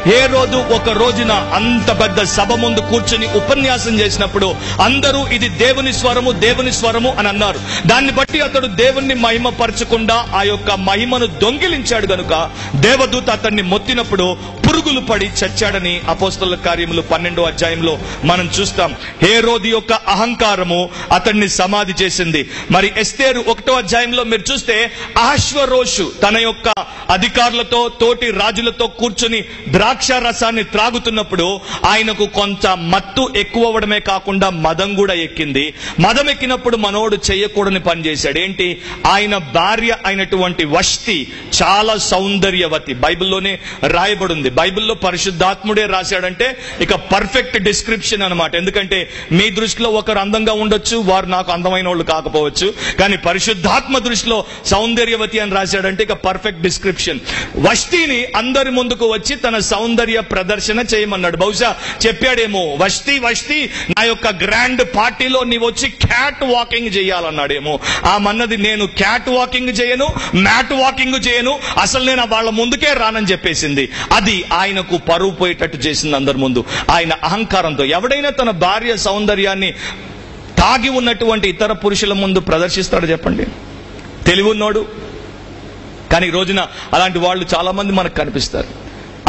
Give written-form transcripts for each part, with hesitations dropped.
హేరోదు ఒక రోజున అంత పెద్ద సభ ముందు కూర్చుని ఉపన్యాసం చేసినప్పుడు అందరూ ఇది దేవుని స్వరము అని అన్నారు. దాన్ని బట్టి అతడు దేవుణ్ణి మహిమపరచకుండా ఆ యొక్క మహిమను దొంగిలించాడు గనుక దేవదూత అతన్ని మొత్తినప్పుడు పురుగులు పడి చచ్చాడని అపోస్తలుల కార్యములు 12వ అధ్యాయంలో మనం చూస్తాం. హేరోదు యొక్క అహంకారము అతన్ని సమాధి చేసింది. మరి ఎస్తేరు 1వ అధ్యాయంలో మీరు చూస్తే అహష్వరోషు తన యొక్క అధికారులతో తోటి రాజులతో కూర్చుని ద్రాక్ష రసాన్ని త్రాగుతున్నప్పుడు ఆయనకు కొంత మత్తు ఎక్కువ అవ్వడమే కాకుండా మదం కూడా ఎక్కింది. మదం ఎక్కినప్పుడు మనోడు చేయకూడని పని చేశాడు. ఏంటి? ఆయన భార్య అయినటువంటి వష్టి చాలా సౌందర్యవతి. బైబిల్లోనే రాయబడింది. బైబిల్లో పరిశుద్ధాత్ముడే రాశాడంటే ఇక పర్ఫెక్ట్ డిస్క్రిప్షన్ అన్నమాట. ఎందుకంటే మీ దృష్టిలో ఒకరు అందంగా ఉండొచ్చు, వారు నాకు అందమైన వాళ్ళు కాకపోవచ్చు, కానీ పరిశుద్ధాత్మ దృష్టిలో సౌందర్యవతి అని రాశాడంటే ఇక పర్ఫెక్ట్ డిస్క్రిప్షన్. వష్టిని అందరి ముందుకు వచ్చి తన సౌందర్య ప్రదర్శన చేయమన్నాడు. బహుశా చెప్పాడేమో, వష్టి నా యొక్క గ్రాండ్ పార్టీలో నీవు వచ్చి క్యాట్ వాకింగ్ చేయాలన్నాడేమో. ఆమన్నది, నేను క్యాట్ వాకింగ్ చేయను, మ్యాట్ వాకింగ్ చేయను, అసలు నేను వాళ్ళ ముందుకే రానని చెప్పేసింది. అది ఆయనకు పరువు పోయేటట్టు చేసింది అందరి ముందు. ఆయన అహంకారంతో. ఎవడైనా తన భార్య సౌందర్యాన్ని తాగి ఉన్నటువంటి ఇతర పురుషుల ముందు ప్రదర్శిస్తాడు చెప్పండి? తెలివి ఉన్నోడు. కానీ ఈ రోజున అలాంటి వాళ్ళు చాలా మంది మనకు కనిపిస్తారు.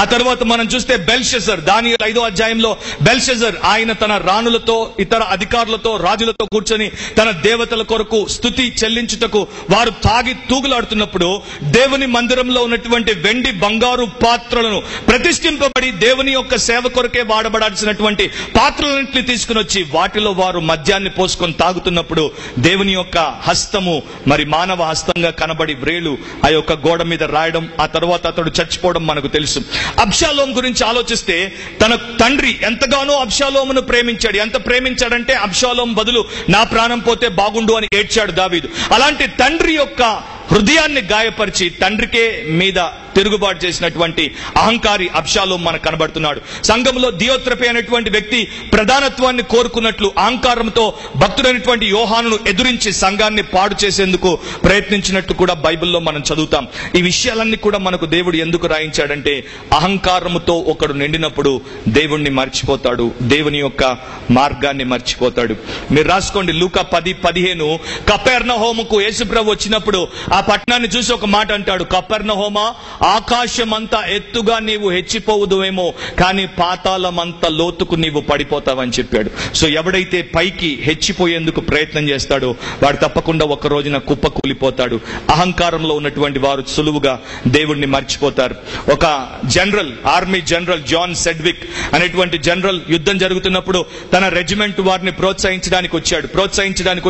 ఆ తర్వాత మనం చూస్తే బెల్షెజర్, దానియేలు 5వ అధ్యాయంలో బెల్షెజర్ ఆయన తన రాణులతో ఇతర అధికారులతో రాజులతో కూర్చొని తన దేవతల కొరకు స్తుతి చెల్లించుటకు వారు తాగి తూగులాడుతున్నప్పుడు దేవుని మందిరంలో ఉన్నటువంటి వెండి బంగారు పాత్రలను ప్రతిష్ఠింపబడి దేవుని యొక్క సేవ కొరకే వాడబడాల్సినటువంటి పాత్రలన్నింటినీ తీసుకుని వచ్చి వాటిలో వారు మద్యాన్ని పోసుకొని తాగుతున్నప్పుడు దేవుని యొక్క హస్తము మరి మానవ హస్తంగా కనబడి వ్రేలు ఆ యొక్క గోడ మీద రాయడం, ఆ తర్వాత అతడు చచ్చిపోవడం మనకు తెలుసు. అబ్షాలోం గురించి ఆలోచిస్తే తన తండ్రి ఎంతగానో అబ్షాలోమును ప్రేమించాడు. ఎంత ప్రేమించాడంటే అబ్షాలోం బదులు నా ప్రాణం పోతే బాగుండు అని ఏడ్చాడు దావీదు. అలాంటి తండ్రి యొక్క హృదయాన్ని గాయపరిచి తండ్రికే మీద తిరుగుబాటు చేసినటువంటి అహంకారి అబ్షాలోం మనకు కనబడుతున్నాడు. సంఘంలో దియోత్రెఫే అనేటువంటి వ్యక్తి ప్రధానత్వాన్ని కోరుకున్నట్లు అహంకారంతో భక్తుడైనటువంటి యోహానును ఎదురించి సంఘాన్ని పాడు చేసేందుకు ప్రయత్నించినట్టు కూడా బైబిల్లో మనం చదువుతాం. ఈ విషయాలన్నీ కూడా మనకు దేవుడు ఎందుకు రాయించాడంటే అహంకారముతో ఒకడు నిండినప్పుడు దేవుణ్ణి మర్చిపోతాడు, దేవుని యొక్క మార్గాన్ని మర్చిపోతాడు. మీరు రాసుకోండి, లూకా 10:15 కపెర్నహూముకు యేసుప్రభు వచ్చినప్పుడు ఆ పట్టణాన్ని చూసి ఒక మాట అంటాడు, కపెర్నహూమా, ఆకాశమంతా ఎత్తుగా నీవు హెచ్చిపోవుదువేమో, కానీ పాతాళమంత లోతుకు నీవు పడిపోతావని చెప్పాడు. సో ఎవడైతే పైకి హెచ్చిపోయేందుకు ప్రయత్నం చేస్తాడో వాడు తప్పకుండా ఒక రోజున కుప్ప కూలిపోతాడు. అహంకారంలో ఉన్నటువంటి వారు సులువుగా దేవుణ్ణి మర్చిపోతారు. ఒక general, army general John Sedgwick అనేటువంటి జనరల్ యుద్ధం జరుగుతున్నప్పుడు తన రెజిమెంట్ వారిని ప్రోత్సహించడానికి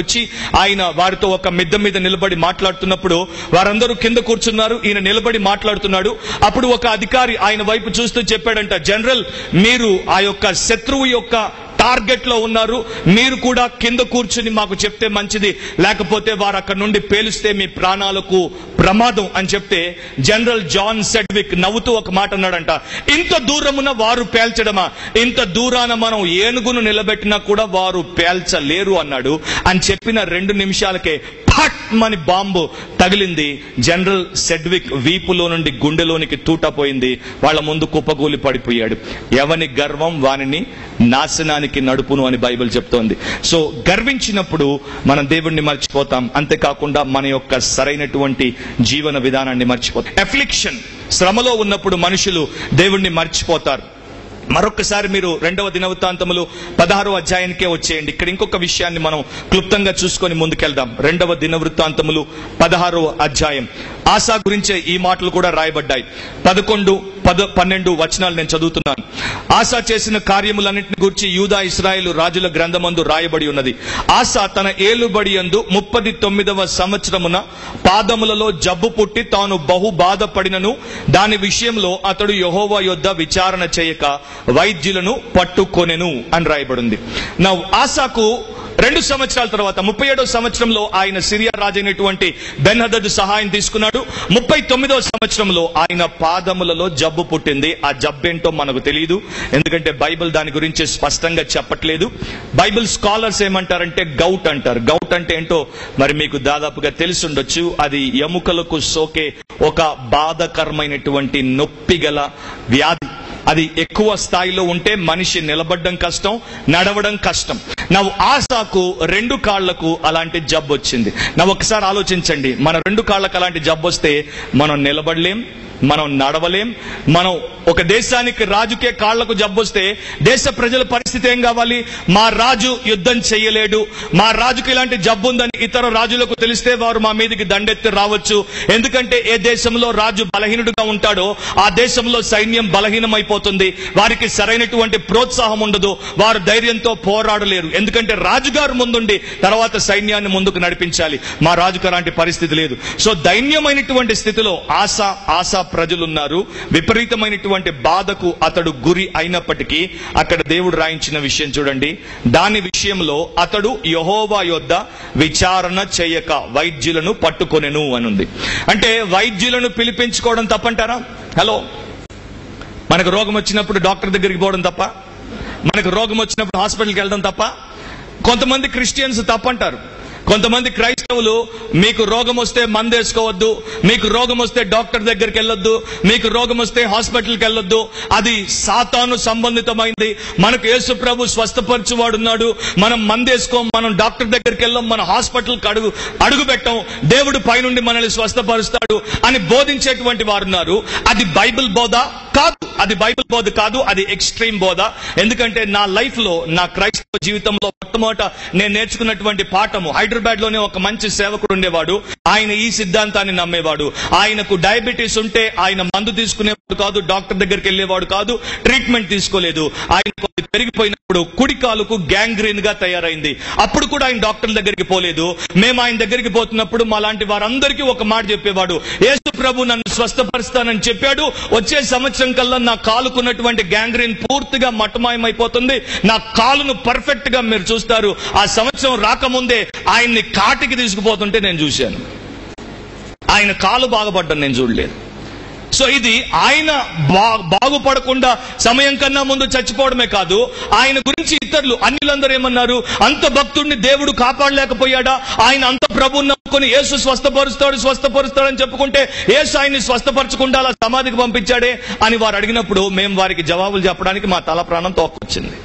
వచ్చి ఆయన వారితో ఒక మిద్దె మీద నిలబడి మాట్లాడుతున్నప్పుడు వారందరూ కింద కూర్చున్నారు, ఈయన నిలబడి మాట్లాడుతున్నాడు. అప్పుడు ఒక అధికారి ఆయన వైపు చూస్తూ చెప్పాడంట, జనరల్ మీరు ఆ యొక్క శత్రువు యొక్క టార్గెట్ లో ఉన్నారు, మీరు కూడా కింద కూర్చుని మాకు చెప్తే మంచిది, లేకపోతే వారు అక్కడ నుండి పేలిస్తే మీ ప్రాణాలకు ప్రమాదం అని చెప్తే జనరల్ జాన్ సెడ్విక్ నవ్వుతూ ఒక మాట అన్నాడంట, ఇంత దూరమున వారు పేల్చడమా, ఇంత దూరాన మనం ఏనుగును నిలబెట్టినా కూడా వారు పేల్చలేరు అన్నాడు. అని చెప్పిన 2 నిమిషాలకే ఫట్ మని బాంబు తగిలింది. జనరల్ సెడ్విక్ వీపులో నుండి గుండెలోనికి తూటపోయింది. వాళ్ళ ముందు కుప్పగూలి పడిపోయాడు. ఎవని గర్వం వానిని నాశనానికి నడుపును అని బైబిల్ చెప్తోంది. సో గర్వించినప్పుడు మనం దేవుణ్ణి మర్చిపోతాం. అంతేకాకుండా మన యొక్క సరైనటువంటి జీవన విధానాన్ని మర్చిపోతాం. ఎఫ్లిక్షన్, శ్రమలో ఉన్నప్పుడు మనుషులు దేవుణ్ణి మర్చిపోతారు. మరొకసారి మీరు 2వ దినవృత్తాంతములు 16వ అధ్యాయానికే వచ్చేయండి. ఇక్కడ ఇంకొక విషయాన్ని మనం క్లుప్తంగా చూసుకొని ముందుకెళ్దాం. 2వ దినవృత్తాంతములు 16వ అధ్యాయం. ఆసా గురించే ఈ మాటలు కూడా రాయబడ్డాయి. 11, 12 వచనాలు నేను చదువుతున్నాను. ఆసా చేసిన కార్యములన్నింటిని గురించి యూదా ఇశ్రాయేలు రాజుల గ్రంథమందు రాయబడి ఉన్నది. ఆసా తన ఏలుబడి యందు 39వ సంవత్సరమున పాదములలో జబ్బు పుట్టి తాను బహు బాధపడినను దాని విషయంలో అతడు యెహోవా యొద్ద విచారణ చేయక వైద్యులను పట్టుకొనెను అని రాయబడింది. నా ఆసాకు 2 సంవత్సరాల తర్వాత 37వ సంవత్సరంలో ఆయన సిరియా రాజైనటువంటి బెన్హదద్ సహాయం తీసుకున్నాడు. 39వ సంవత్సరంలో ఆయన పాదములలో జబ్బు పుట్టింది. ఆ జబ్బేంటో మనకు తెలియదు, ఎందుకంటే బైబిల్ దాని గురించి స్పష్టంగా చెప్పట్లేదు. బైబిల్ స్కాలర్స్ ఏమంటారంటే గౌట్ అంటారు. గౌట్ అంటే ఏంటో మరి మీకు దాదాపుగా తెలిసి ఉండొచ్చు. అది ఎముకలకు సోకే ఒక బాధకరమైనటువంటి నొప్పి గల వ్యాధి. అది ఎక్కువ స్థాయిలో ఉంటే మనిషి నిలబడడం కష్టం, నడవడం కష్టం. ఆసాకు 2 కాళ్లకు అలాంటి జబ్బు వచ్చింది. ఒకసారి ఆలోచించండి, మన 2 కాళ్లకు అలాంటి జబ్బు వస్తే మనం నిలబడలేం, మనం నడవలేం. మనం ఒక దేశానికి రాజుకే కాళ్లకు జబ్బు వస్తే దేశ ప్రజల పరిస్థితి ఏం కావాలి? మా రాజు యుద్ధం చేయలేడు, మా రాజుకి ఇలాంటి జబ్బు ఉందని ఇతర రాజులకు తెలిస్తే వారు మా మీదకి దండెత్తి రావచ్చు. ఎందుకంటే ఏ దేశంలో రాజు బలహీనుడుగా ఉంటాడో ఆ దేశంలో సైన్యం బలహీనమైపోతుంది, వారికి సరైనటువంటి ప్రోత్సాహం ఉండదు, వారు ధైర్యంతో పోరాడలేరు. ఎందుకంటే రాజుగారు ముందుండి తర్వాత సైన్యాన్ని ముందుకు నడిపించాలి. మా రాజుకు అలాంటి పరిస్థితి లేదు. సో దైన్యమైనటువంటి స్థితిలో ఆసా ప్రజలున్నారు. విపరీతమైనటువంటి బాధకు అతడు గురి అయినప్పటికీ అక్కడ దేవుడు రాయించిన విషయం చూడండి. దాని విషయంలో అతడు యెహోవా యొద్ద విచారణ చేయక వైద్యులను పట్టుకొనెను అనుంది. అంటే వైద్యులను పిలిపించుకోవడం తప్పంటారా? హలో, మనకు రోగం వచ్చినప్పుడు డాక్టర్ దగ్గరికి పోవడం తప్ప? మనకు రోగం వచ్చినప్పుడు హాస్పిటల్కి వెళ్ళడం తప్ప? కొంతమంది క్రిస్టియన్స్ తప్పంటారు. కొంతమంది క్రైస్తవులు మీకు రోగం వస్తే మందేసుకోవద్దు, మీకు రోగం వస్తే డాక్టర్ దగ్గరికి వెళ్ళొద్దు, మీకు రోగం వస్తే హాస్పిటల్కి వెళ్ళొద్దు, అది సాతాను సంబంధితమైంది, మనకు యేసు ప్రభు స్వస్థపరచువాడున్నాడు, మనం మందేసుకోం, మనం డాక్టర్ దగ్గరికి వెళ్ళాం, మన హాస్పిటల్కి అడుగు పెట్టాం, దేవుడు పైనుండి మనల్ని స్వస్థపరుస్తాడు అని బోధించేటువంటి వారు ఉన్నారు. అది బైబిల్ బోధ కాదు, అది బైబిల్ బోధ కాదు, అది ఎక్స్ట్రీమ్ బోధ. ఎందుకంటే నా లైఫ్ లో, నా క్రైస్తవ జీవితంలో మొట్టమొదట నేను నేర్చుకున్నటువంటి పాఠము, హైదరాబాద్ లోనే ఒక మంచి సేవకుడు ఉండేవాడు. ఆయన ఈ సిద్ధాంతాన్ని నమ్మేవాడు. ఆయనకు డయాబెటీస్ ఉంటే ఆయన మందు తీసుకునేవాడు కాదు, డాక్టర్ దగ్గరికి వెళ్ళేవాడు కాదు, ట్రీట్మెంట్ తీసుకోలేదు. ఆయనకు పెరిగిపోయినప్పుడు కుడి కాలుకు గ్యాంగ్రీన్ గా తయారైంది. అప్పుడు కూడా ఆయన డాక్టర్ దగ్గరికి పోలేదు. మేము ఆయన దగ్గరికి పోతున్నప్పుడు మా లాంటి వారందరికీ ఒక మాట చెప్పేవాడు, యేసు ప్రభు నన్ను స్వస్థపరుస్తానని చెప్పాడు, వచ్చే సంవత్సరం కల్లా నా కాలుకున్నటువంటి గ్యాంగ్రీన్ పూర్తిగా మటమాయమైపోతుంది, నా కాలును పర్ఫెక్ట్ గా మీరు చూస్తారు. ఆ సంవత్సరం రాకముందే ఆయన్ని కాటికి తీసుకుపోతుంటే నేను చూశాను. ఆయన కాలు బాగుపడ్డం నేను చూడలేదు. సో ఇది ఆయన బాగుపడకుండా సమయం కన్నా ముందు చచ్చిపోవడమే కాదు, ఆయన గురించి ఇతరులు అన్యులందరూ ఏమన్నారు? అంత భక్తుడిని దేవుడు కాపాడలేకపోయాడా? ఆయన అంత ప్రభువుని నమ్ముకొని యేసు స్వస్థపరుస్తాడని చెప్పుకుంటే యేసు ఆయన్ని స్వస్థపరచకుండా అలా సమాధికి పంపించాడే అని వారు అడిగినప్పుడు మేము వారికి జవాబులు చెప్పడానికి మా తల ప్రాణం తోక్కొచ్చింది.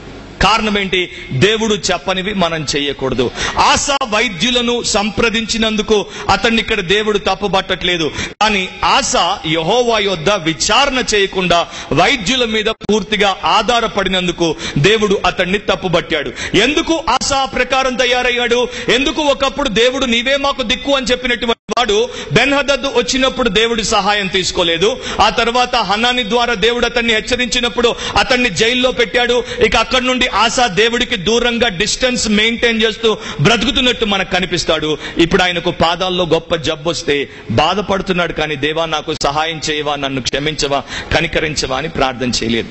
కారణం ఏంటి? దేవుడు చెప్పనివి మనం చేయకూడదు. ఆసా వైద్యులను సంప్రదించినందుకు అతన్ని ఇక్కడ దేవుడు తప్పుపట్టట్లేదు. కానీ ఆసా యెహోవా యొద్ద విచారణ చేయకుండా వైద్యుల మీద పూర్తిగా ఆధారపడినందుకు దేవుడు అతన్ని తప్పుపట్టాడు. ఎందుకు ఆసా ప్రకారం తయారయ్యాడు? ఎందుకు ఒకప్పుడు దేవుడు నీవే మాకు దిక్కు అని చెప్పినటువంటి వాడు బెన్హదద్ వచ్చినప్పుడు దేవుడి సహాయం తీసుకోలేదు. ఆ తర్వాత హనాని ద్వారా దేవుడు అతన్ని హెచ్చరించినప్పుడు అతన్ని జైల్లో పెట్టాడు. ఇక అక్కడి నుండి ఆసా దేవుడికి దూరంగా డిస్టెన్స్ మెయింటైన్ చేస్తూ బ్రతుకుతున్నట్టు మనకు కనిపిస్తాడు. ఇప్పుడు ఆయనకు పాదాల్లో గొప్ప జబ్బు వస్తే బాధపడుతున్నాడు, కానీ దేవా నాకు సహాయం చేయవా, నన్ను క్షమించవా, కనికరించవా అని ప్రార్థన చేయలేదు.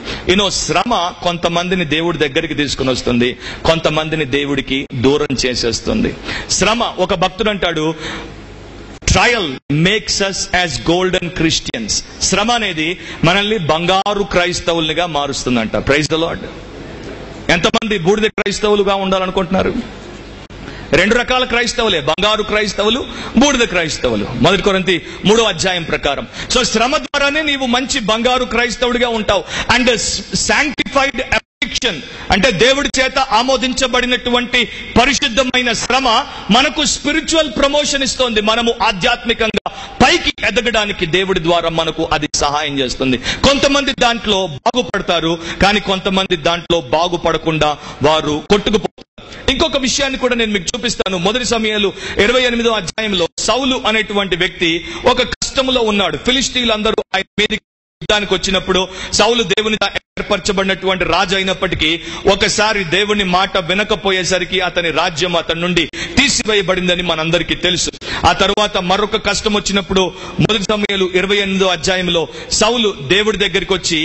శ్రమ కొంతమందిని దేవుడి దగ్గరికి తీసుకుని వస్తుంది, కొంతమందిని దేవుడికి దూరం చేసేస్తుంది. శ్రమ, ఒక భక్తుడు అంటాడు, trial makes us as golden Christians. శ్రమ అనేది మనల్ని బంగారు క్రైస్తవులుగా మారుస్తుందంట. Praise the lord. ఎంతమంది బూడిద క్రైస్తవులుగా ఉండాలనుకుంటున్నారు? 2 రకాల క్రైస్తవులే, బంగారు క్రైస్తవులు, బూడిద క్రైస్తవులు. 1 కొరింథీ 3వ అధ్యాయం ప్రకారం. సో శ్రమ ద్వారానే నీవు మంచి బంగారు క్రైస్తవుడిగా ఉంటావు. అండ్ శాంక్టిఫైడ్ అఫ్లిక్షన్ అంటే దేవుడి చేత ఆమోదించబడినటువంటి పరిశుద్ధమైన శ్రమ మనకు స్పిరిచువల్ ప్రమోషన్ ఇస్తోంది. మనము ఆధ్యాత్మికంగా పైకి ఎదగడానికి దేవుడి ద్వారా మనకు అది సహాయం చేస్తుంది. కొంతమంది దాంట్లో బాగుపడతారు, కానీ కొంతమంది దాంట్లో బాగుపడకుండా వారు కొట్టుకుపోతారు. ఇంకొక విషయాన్ని కూడా నేను మీకు చూపిస్తాను. 1 సమూయేలు 28వ అధ్యాయంలో సౌలు అనేటువంటి వ్యక్తి ఒక కష్టములో ఉన్నాడు. ఫిలిష్తీయులందరూ ఆయన మీదకి యుద్ధానికి వచ్చినప్పుడు సౌలు దేవుని ఏర్పరచబడినటువంటి రాజు అయినప్పటికీ ఒకసారి దేవుని మాట వినకపోయేసరికి అతని రాజ్యం అతని నుండి తీసివేయబడిందని మనందరికీ తెలుసు. ఆ తర్వాత మరొక కష్టం వచ్చినప్పుడు 1 సమూయేలు 28వ అధ్యాయంలో సౌలు దేవుడి దగ్గరికి వచ్చి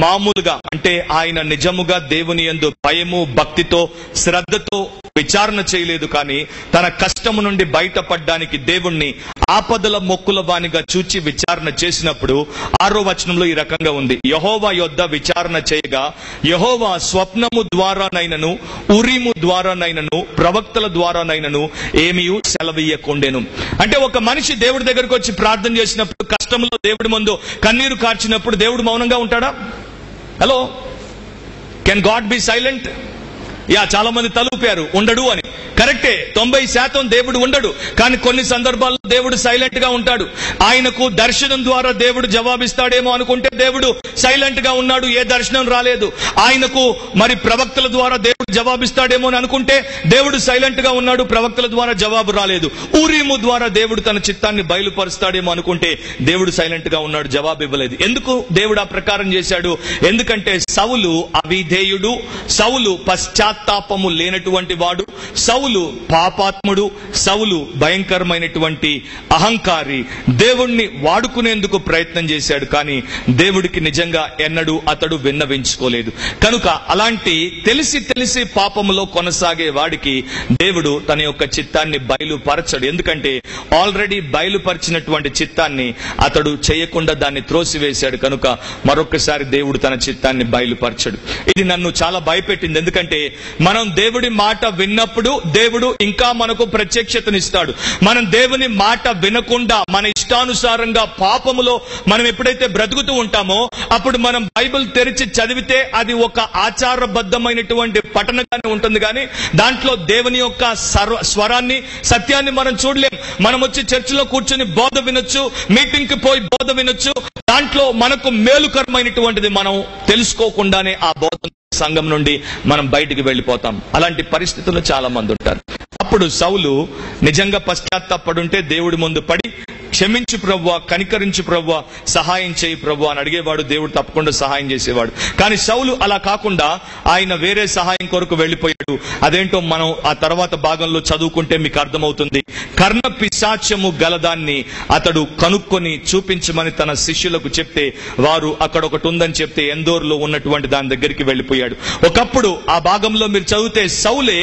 మామూలుగా అంటే ఆయన నిజముగా దేవుని యందు భయము భక్తితో శ్రద్ధతో విచారణ చేయలేదు, కానీ తన కష్టము నుండి బయటపడడానికి దేవుణ్ణి ఆపదల మొక్కుల వానిగా చూచి విచారణ చేసినప్పుడు 6వ వచనంలో ఈ రకంగా ఉంది, యెహోవా యొద్ద విచారణ చేయగా యెహోవా స్వప్నము ద్వారానైనను ఉరీము ద్వారానైనను ప్రవక్తల ద్వారానైనను ఏమీ సెలవీయకుండెను. అంటే ఒక మనిషి దేవుడి దగ్గరకు వచ్చి ప్రార్థన చేసినప్పుడు, కష్టంలో దేవుడి ముందు కన్నీరు కార్చినప్పుడు దేవుడు మౌనంగా ఉంటాడా? Hello, can God be silent? చాలా మంది తలుపారు ఉండడు అని. కరెక్టే, 90% దేవుడు ఉండడు. కానీ కొన్ని సందర్భాల్లో దేవుడు సైలెంట్ గా ఉంటాడు. ఆయనకు దర్శనం ద్వారా దేవుడు జవాబిస్తాడేమో అనుకుంటే దేవుడు సైలెంట్ గా ఉన్నాడు, ఏ దర్శనం రాలేదు. ఆయనకు మరి ప్రవక్తల ద్వారా దేవుడు జవాబిస్తాడేమో అని అనుకుంటే దేవుడు సైలెంట్ గా ఉన్నాడు, ప్రవక్తల ద్వారా జవాబు రాలేదు. ఊరీము ద్వారా దేవుడు తన చిత్తాన్ని బయలుపరుస్తాడేమో అనుకుంటే దేవుడు సైలెంట్ గా ఉన్నాడు, జవాబు ఇవ్వలేదు. ఎందుకు దేవుడు ఆ ప్రకారం చేశాడు? ఎందుకంటే సౌలు అవిధేయుడు, సౌలు పశ్చాత్తాపము లేనటువంటి వాడు, సౌలు పాపాత్ముడు, సౌలు భయంకరమైనటువంటి అహంకారి. దేవుణ్ణి వాడుకునేందుకు ప్రయత్నం చేశాడు, కానీ దేవుడికి నిజంగా ఎన్నడూ అతడు విన్నవించుకోలేదు. కనుక అలాంటి తెలిసి పాపములో కొనసాగే వాడికి దేవుడు తన యొక్క చిత్తాన్ని బయలుపరచడు. ఎందుకంటే ఆల్రెడీ బయలుపరిచినటువంటి చిత్తాన్ని అతడు చేయకుండా దాన్ని త్రోసివేశాడు. కనుక మరొకసారి దేవుడు తన చిత్తాన్ని బయలుపరచడు. ఇది నన్ను చాలా భయపెట్టింది. ఎందుకంటే మనం దేవుడి మాట విన్నప్పుడు దేవుడు ఇంకా మనకు ప్రత్యక్షతనిస్తాడు. మనం దేవుని మాట వినకుండా మన ఇష్టానుసారంగా పాపములో మనం ఎప్పుడైతే బ్రతుకుతూ ఉంటామో అప్పుడు మనం బైబిల్ తెరిచి చదివితే అది ఒక ఆచారబద్ధమైనటువంటి పఠనంగానే ఉంటుంది, కానీ దాంట్లో దేవుని యొక్క స్వరాన్ని, సత్యాన్ని మనం చూడలేం. మనం వచ్చి చర్చిలో కూర్చొని బోధ వినొచ్చు, మీటింగ్ కి పోయి బోధ వినొచ్చు, దాంట్లో మనకు మేలుకరమైనటువంటిది మనం తెలుసుకోకుండానే ఆ బోధ సంఘం నుండి మనం బయటికి వెళ్ళిపోతాం. అలాంటి పరిస్థితుల్లో చాలా మంది ఉంటారు. అప్పుడు సౌలు నిజంగా పశ్చాత్తాపడుంటే దేవుడి ముందు పడి క్షమించు ప్రభువా, కనికరించు ప్రభువా, సహాయం చేయి ప్రభువా అని అడిగేవాడు. దేవుడు తప్పకుండా సహాయం చేసేవాడు. కానీ సౌలు అలా కాకుండా ఆయన వేరే సహాయం కొరకు వెళ్లిపోయాడు. అదేంటో మనం ఆ తర్వాత భాగంలో చదువుకుంటే మీకు అర్థమవుతుంది. కర్ణ పిశాచము గలదాన్ని అతడు కనుక్కొని చూపించమని తన శిష్యులకు చెప్తే వారు అక్కడ ఒకటి ఉందని చెప్తే ఎందోర్లో ఉన్నటువంటి దాని దగ్గరికి వెళ్లిపోయాడు. ఒకప్పుడు ఆ భాగంలో మీరు చదివితే సౌలే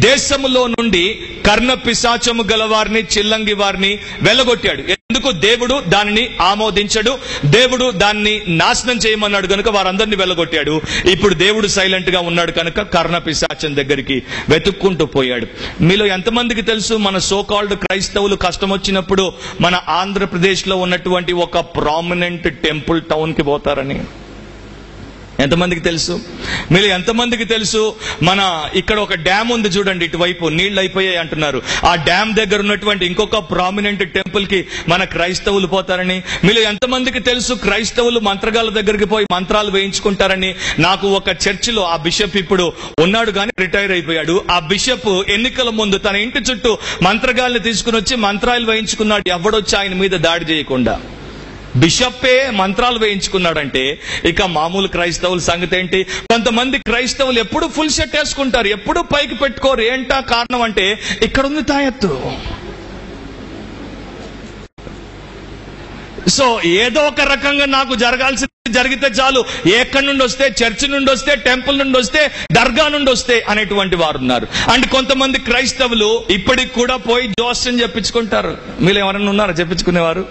దేశములో నుండి కర్ణ పిశాచము గలవారిని, చిల్లంగి వారిని వెళ్ళగొట్టాడు. ఎందుకు? దేవుడు దానిని ఆమోదించడు, దేవుడు దాన్ని నాశనం చేయమన్నాడు కనుక వారందరినీ వెళ్ళగొట్టాడు. ఇప్పుడు దేవుడు సైలెంట్ గా ఉన్నాడు కనుక కర్ణ పిశాచం దగ్గరికి వెతుక్కుంటూ పోయాడు. మీలో ఎంతమందికి తెలుసు మన సోకాల్డ్ క్రైస్తవులు కష్టం వచ్చినప్పుడు మన ఆంధ్రప్రదేశ్ లో ఉన్నటువంటి ఒక ప్రామినెంట్ టెంపుల్ టౌన్ కి పోతారని? ఎంతమందికి తెలుసు? మీరు ఎంతమందికి తెలుసు మన ఇక్కడ ఒక డ్యామ్ ఉంది చూడండి, ఇటువైపు నీళ్లు అయిపోయాయి అంటున్నారు. ఆ డ్యామ్ దగ్గర ఉన్నటువంటి ఇంకొక ప్రామినెంట్ టెంపుల్ కి మన క్రైస్తవులు పోతారని? మీరు ఎంతమందికి తెలుసు క్రైస్తవులు మంత్రగాళ్ళ దగ్గరికి పోయి మంత్రాలు వేయించుకుంటారని? నాకు ఒక చర్చిలో ఆ బిషప్ ఇప్పుడు ఉన్నాడు కానీ రిటైర్ అయిపోయాడు. ఆ బిషప్ ఎన్నికల ముందు తన ఇంటి చుట్టూ మంత్రగాళ్ళని తీసుకుని వచ్చి మంత్రాలు వేయించుకున్నాడు, ఎవడొచ్చి ఆయన మీద దాడి చేయకుండా. బిషప్పే మంత్రాలు వేయించుకున్నాడంటే ఇక మామూలు క్రైస్తవుల సంగతి ఏంటి? కొంతమంది క్రైస్తవులు ఎప్పుడు ఫుల్ షర్ట్ వేసుకుంటారు, ఎప్పుడు పైకి పెట్టుకోరు. ఏంటా కారణం అంటే ఇక్కడ ఉంది తాయెత్తు. సో ఏదో ఒక రకంగా నాకు జరగాల్సింది జరిగితే చాలు, ఎక్కడి నుండి వస్తే, చర్చి నుండి వస్తే, టెంపుల్ నుండి వస్తే, దర్గా నుండి వస్తే అనేటువంటి వారు ఉన్నారు. అండ్ కొంతమంది క్రైస్తవులు ఇప్పటికి కూడా పోయి జోస్యం చెప్పించుకుంటారు. మీరు ఎవరైనా ఉన్నారా చెప్పించుకునేవారు?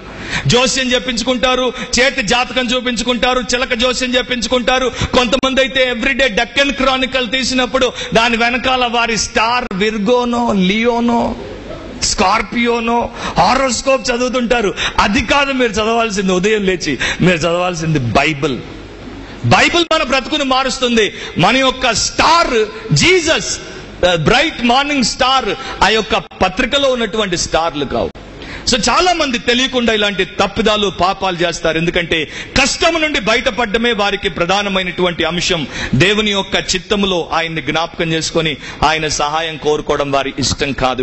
జోస్యం చెప్పించుకుంటారు, చేతి జాతకం చూపించుకుంటారు, చిలక జోస్యం చెప్పించుకుంటారు. కొంతమంది అయితే ఎవ్రీడే డెక్కన్ క్రానికల్ తీసినప్పుడు దాని వెనకాల వారి స్టార్ విర్గోనో, లియోనో, స్కార్పియోనో, హారోస్కోప్ చదువుతుంటారు. అది కాదు మీరు చదవాల్సింది. ఉదయం లేచి మీరు చదవాల్సింది బైబిల్. బైబిల్ మన బ్రతుకును మారుస్తుంది. మన యొక్క star Jesus, bright morning star ఆ యొక్క పత్రికలో ఉన్నటువంటి స్టార్లు కావు. సో చాలా మంది తెలియకుండా ఇలాంటి తప్పిదాలు, పాపాలు చేస్తారు. ఎందుకంటే కష్టం నుండి బయటపడమే వారికి ప్రధానమైనటువంటి అంశం. దేవుని యొక్క చిత్తములో ఆయన్ని జ్ఞాపకం చేసుకొని ఆయన సహాయం కోరుకోవడం వారి ఇష్టం కాదు.